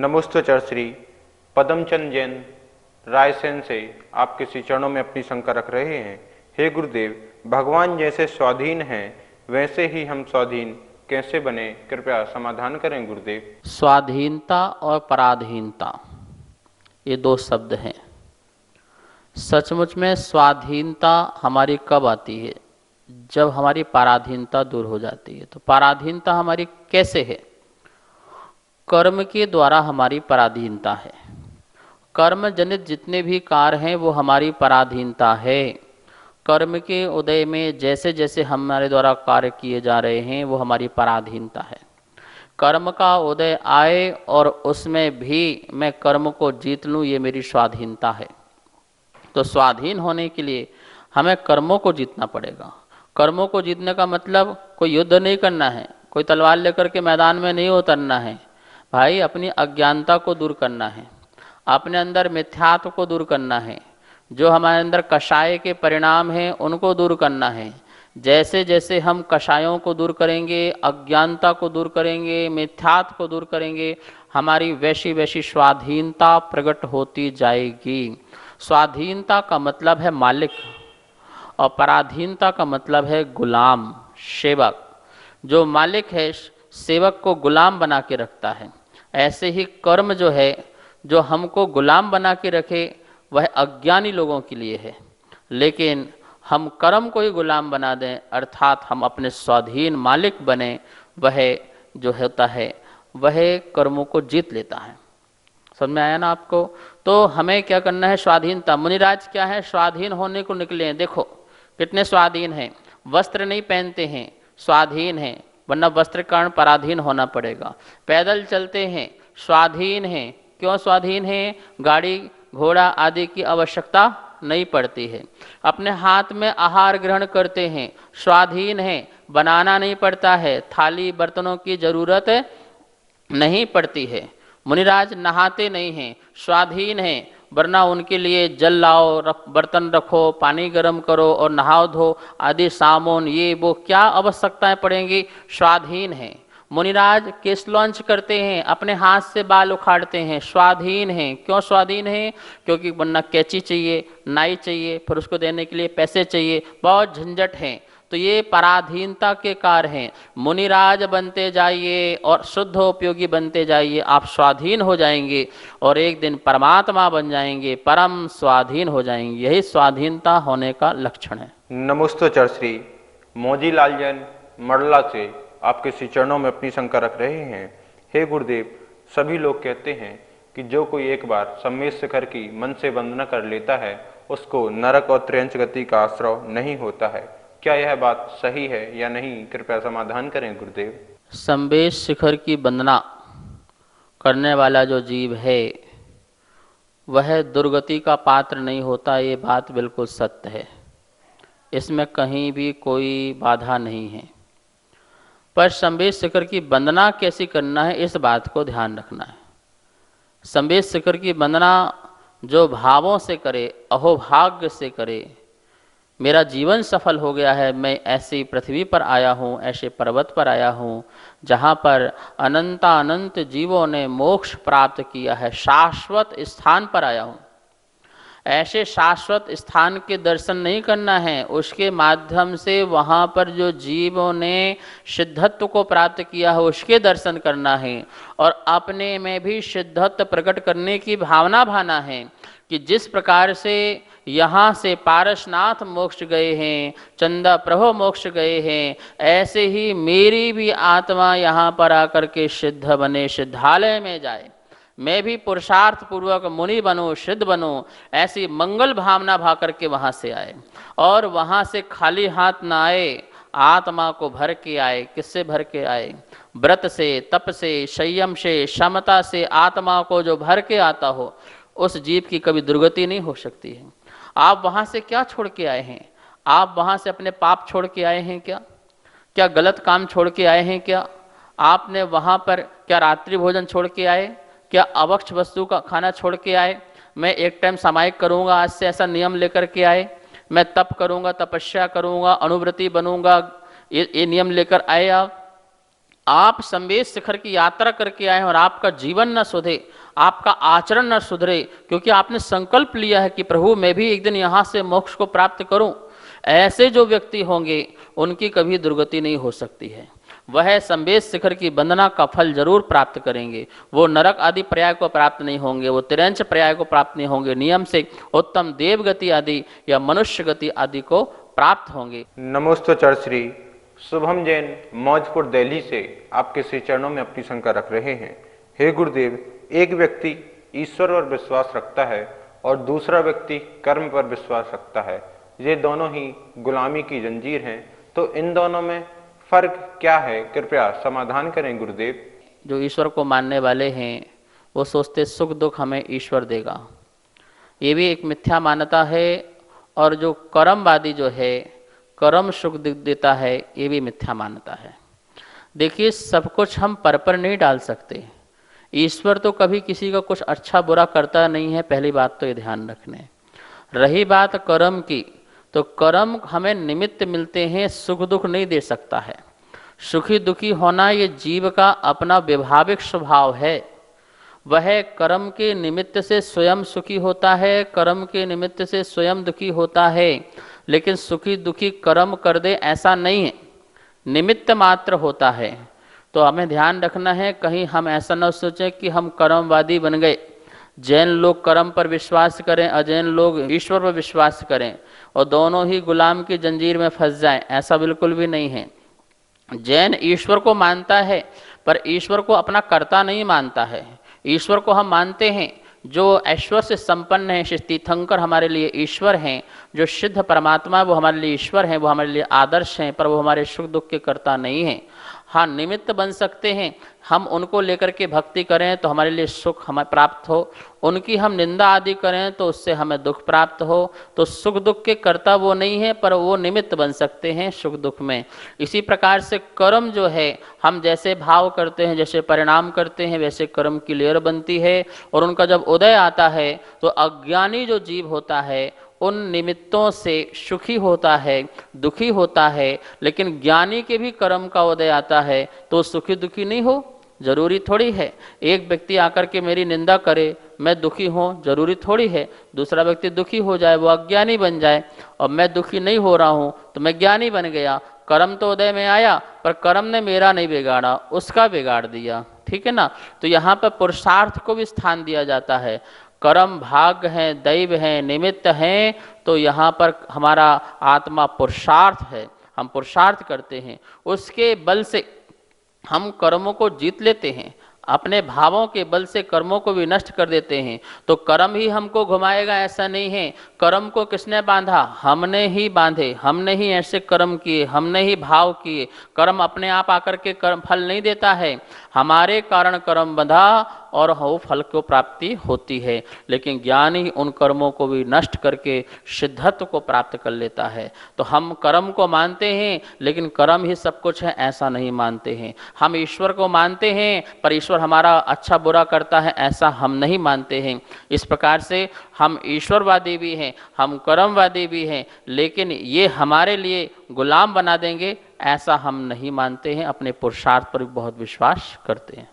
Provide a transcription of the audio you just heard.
नमोस्तुचर श्री पदमचंद जैन रायसेन से आपके श्री चरणों में अपनी शंका रख रहे हैं। हे गुरुदेव, भगवान जैसे स्वाधीन हैं वैसे ही हम स्वाधीन कैसे बने, कृपया समाधान करें गुरुदेव। स्वाधीनता और पराधीनता ये दो शब्द हैं। सचमुच में स्वाधीनता हमारी कब आती है? जब हमारी पराधीनता दूर हो जाती है। तो पराधीनता हमारी कैसे है? कर्म के द्वारा हमारी पराधीनता है। कर्म जनित जितने भी कार्य हैं वो हमारी पराधीनता है। कर्म के उदय में जैसे जैसे हमारे द्वारा कार्य किए जा रहे हैं वो हमारी पराधीनता है। कर्म का उदय आए और उसमें भी मैं कर्म को जीत लूँ, ये मेरी स्वाधीनता है। तो स्वाधीन होने के लिए हमें कर्मों को जीतना पड़ेगा। कर्मों को जीतने का मतलब कोई युद्ध नहीं करना है, कोई तलवार लेकर के मैदान में नहीं उतरना है भाई। अपनी अज्ञानता को दूर करना है, अपने अंदर मिथ्यात्व को दूर करना है, जो हमारे अंदर कषाय के परिणाम हैं उनको दूर करना है। जैसे जैसे हम कषायों को दूर करेंगे, अज्ञानता को दूर करेंगे, मिथ्यात्व को दूर करेंगे, हमारी वैसी वैसी स्वाधीनता प्रकट होती जाएगी। स्वाधीनता का मतलब है मालिक और पराधीनता का मतलब है गुलाम, सेवक। जो मालिक है सेवक को गुलाम बना के रखता है। ऐसे ही कर्म जो है, जो हमको गुलाम बना के रखे, वह अज्ञानी लोगों के लिए है। लेकिन हम कर्म को ही गुलाम बना दें, अर्थात हम अपने स्वाधीन मालिक बने, वह जो होता है वह कर्मों को जीत लेता है। समझ में आया ना आपको? तो हमें क्या करना है? स्वाधीनता। मुनिराज क्या है? स्वाधीन होने को निकले हैं। देखो कितने स्वाधीन हैं। वस्त्र नहीं पहनते हैं, स्वाधीन हैं, वरना वस्त्र कारण पराधीन होना पड़ेगा। पैदल चलते हैं, स्वाधीन हैं। क्यों स्वाधीन हैं? गाड़ी घोड़ा आदि की आवश्यकता नहीं पड़ती है। अपने हाथ में आहार ग्रहण करते हैं, स्वाधीन हैं, बनाना नहीं पड़ता है, थाली बर्तनों की जरूरत नहीं पड़ती है। मुनिराज नहाते नहीं हैं, स्वाधीन हैं, वरना उनके लिए जल लाओ, बर्तन रखो, पानी गर्म करो और नहाओ धो आदि साबुन ये वो क्या आवश्यकताएं पड़ेंगी, स्वाधीन हैं। मुनिराज केस लॉन्च करते हैं, अपने हाथ से बाल उखाड़ते हैं, स्वाधीन हैं। क्यों स्वाधीन हैं? क्योंकि वरना कैंची चाहिए, नाई चाहिए, फिर उसको देने के लिए पैसे चाहिए, बहुत झंझट है। तो ये पराधीनता के कार्य हैं। मुनिराज बनते जाइए और शुद्ध उपयोगी बनते जाइए, आप स्वाधीन हो जाएंगे और एक दिन परमात्मा बन जाएंगे, परम स्वाधीन हो जाएंगे। यही स्वाधीनता होने का लक्षण है। नमोस्तुचर श्री मोजीलाल जैन मरला से आपके श्री चरणों में अपनी शंका रख रहे हैं। हे गुरुदेव, सभी लोग कहते हैं कि जो कोई एक बार सम्मेद शिखर की मन से वंदना कर लेता है उसको नरक और त्र्यंच गति का आश्रय नहीं होता है। क्या यह बात सही है या नहीं, कृपया समाधान करें गुरुदेव। सम्मेद शिखर की वंदना करने वाला जो जीव है वह दुर्गति का पात्र नहीं होता, ये बात बिल्कुल सत्य है। इसमें कहीं भी कोई बाधा नहीं है। पर सम्मेद शिखर की वंदना कैसी करना है, इस बात को ध्यान रखना है। सम्मेद शिखर की वंदना जो भावों से करे, अहोभाग्य से करे, मेरा जीवन सफल हो गया है, मैं ऐसी पृथ्वी पर आया हूँ, ऐसे पर्वत पर आया हूँ जहाँ पर अनंत जीवों ने मोक्ष प्राप्त किया है, शाश्वत स्थान पर आया हूँ। ऐसे शाश्वत स्थान के दर्शन नहीं करना है, उसके माध्यम से वहाँ पर जो जीवों ने सिद्धत्व को प्राप्त किया है उसके दर्शन करना है और अपने में भी सिद्धत्व प्रकट करने की भावना भाना है कि जिस प्रकार से यहाँ से पारसनाथ मोक्ष गए हैं, चंदा प्रभु मोक्ष गए हैं, ऐसे ही मेरी भी आत्मा यहाँ पर आकर के सिद्ध बने, सिद्धालय में जाए, मैं भी पुरुषार्थ पूर्वक मुनि बनूं, सिद्ध बनूं, ऐसी मंगल भावना भा करके वहाँ से आए और वहाँ से खाली हाथ ना आए, आत्मा को भर के आए। किससे भर के आए? व्रत से, तप से, संयम से, क्षमता से आत्मा को जो भर के आता हो उस जीव की कभी दुर्गति नहीं हो सकती है। आप वहाँ से क्या छोड़ के आए हैं? आप वहाँ से अपने पाप छोड़ के आए हैं क्या? क्या गलत काम छोड़ के आए हैं क्या? आपने वहाँ पर क्या रात्रि भोजन छोड़ के आए? क्या अवक्ष वस्तु का खाना छोड़ के आए? मैं एक टाइम सामायिक करूँगा आज से ऐसा नियम लेकर के आए, मैं तप करूँगा, तपस्या करूँगा, अनुव्रती बनूँगा, ये नियम लेकर आए आप? आप संवेद शिखर की यात्रा करके आए और आपका जीवन न सुधरे, आपका आचरण न सुधरे, क्योंकि आपने संकल्प लिया है कि प्रभु मैं भी एक दिन यहाँ से मोक्ष को प्राप्त करूं, ऐसे जो व्यक्ति होंगे उनकी कभी दुर्गति नहीं हो सकती है। वह संवेद शिखर की वंदना का फल जरूर प्राप्त करेंगे। वो नरक आदि पर्याय को प्राप्त नहीं होंगे, वो तिरंच पर्याय को प्राप्त नहीं होंगे, नियम से उत्तम देवगति आदि या मनुष्य गति आदि को प्राप्त होंगे। नमोस्तुते श्री शुभम जैन मौजपुर दिल्ली से आपके श्री चरणों में अपनी शंका रख रहे हैं। हे गुरुदेव, एक व्यक्ति ईश्वर पर विश्वास रखता है और दूसरा व्यक्ति कर्म पर विश्वास रखता है। ये दोनों ही गुलामी की जंजीर हैं, तो इन दोनों में फर्क क्या है? कृपया समाधान करें गुरुदेव। जो ईश्वर को मानने वाले हैं वो सोचते सुख दुख हमें ईश्वर देगा, ये भी एक मिथ्या मान्यता है। और जो कर्मवादी जो है कर्म सुख देता है, ये भी मिथ्या मान्यता है। देखिए, सब कुछ हम पर नहीं डाल सकते। ईश्वर तो कभी किसी का कुछ अच्छा बुरा करता नहीं है, पहली बात तो ये ध्यान रखने। रही बात कर्म की, तो कर्म हमें निमित्त मिलते हैं, सुख दुख नहीं दे सकता है। सुखी दुखी होना ये जीव का अपना व्यवहारिक स्वभाव है। वह कर्म के निमित्त से स्वयं सुखी होता है, कर्म के निमित्त से स्वयं दुखी होता है। लेकिन सुखी दुखी कर्म कर दे ऐसा नहीं है, निमित्त मात्र होता है। तो हमें ध्यान रखना है, कहीं हम ऐसा न सोचें कि हम कर्मवादी बन गए। जैन लोग कर्म पर विश्वास करें, अजैन लोग ईश्वर पर विश्वास करें और दोनों ही गुलाम की जंजीर में फंस जाएं, ऐसा बिल्कुल भी नहीं है। जैन ईश्वर को मानता है पर ईश्वर को अपना कर्ता नहीं मानता है। ईश्वर को हम मानते हैं, जो ऐश्वर्य से संपन्न है, श्री तीर्थंकर हमारे लिए ईश्वर हैं। जो सिद्ध परमात्मा वो हमारे लिए ईश्वर हैं, वो हमारे लिए आदर्श हैं, पर वो हमारे सुख दुख के कर्ता नहीं हैं। हाँ, निमित्त बन सकते हैं। हम उनको लेकर के भक्ति करें तो हमारे लिए सुख हमें प्राप्त हो, उनकी हम निंदा आदि करें तो उससे हमें दुख प्राप्त हो। तो सुख दुख के कर्ता वो नहीं है, पर वो निमित्त बन सकते हैं सुख दुख में। इसी प्रकार से कर्म जो है, हम जैसे भाव करते हैं, जैसे परिणाम करते हैं, वैसे कर्म की लेयर बनती है। और उनका जब उदय आता है तो अज्ञानी जो जीव होता है उन निमित्तों से सुखी होता है, दुखी होता है। लेकिन ज्ञानी के भी कर्म का उदय आता है तो सुखी दुखी नहीं हो, जरूरी थोड़ी है। एक व्यक्ति आकर के मेरी निंदा करे, मैं दुखी हूँ, जरूरी थोड़ी है दूसरा व्यक्ति दुखी हो जाए, वो अज्ञानी बन जाए। और मैं दुखी नहीं हो रहा हूँ तो मैं ज्ञानी बन गया। कर्म तो उदय में आया, पर कर्म ने मेरा नहीं बिगाड़ा, उसका बिगाड़ दिया। ठीक है ना। तो यहाँ पर पुरुषार्थ को भी स्थान दिया जाता है। कर्म भाग्य हैं, दैव हैं, निमित्त हैं, तो यहाँ पर हमारा आत्मा पुरुषार्थ है। हम पुरुषार्थ करते हैं, उसके बल से हम कर्मों को जीत लेते हैं, अपने भावों के बल से कर्मों को भी नष्ट कर देते हैं। तो कर्म ही हमको घुमाएगा ऐसा नहीं है। कर्म को किसने बांधा? हमने ही बांधे, हमने ही ऐसे कर्म किए, हमने ही भाव किए। कर्म अपने आप आकर के कर्म फल नहीं देता है, हमारे कारण कर्म बंधा और वो फल को प्राप्ति होती है। लेकिन ज्ञान ही उन कर्मों को भी नष्ट करके सिद्धत्व को प्राप्त कर लेता है। तो हम कर्म को मानते हैं, लेकिन कर्म ही सब कुछ है ऐसा नहीं मानते हैं। हम ईश्वर को मानते हैं, पर ईश्वर हमारा अच्छा बुरा करता है ऐसा हम नहीं मानते हैं। इस प्रकार से हम ईश्वरवादी भी हैं, हम कर्मवादी भी हैं, लेकिन ये हमारे लिए गुलाम बना देंगे ऐसा हम नहीं मानते हैं। अपने पुरुषार्थ पर भी बहुत विश्वास करते हैं।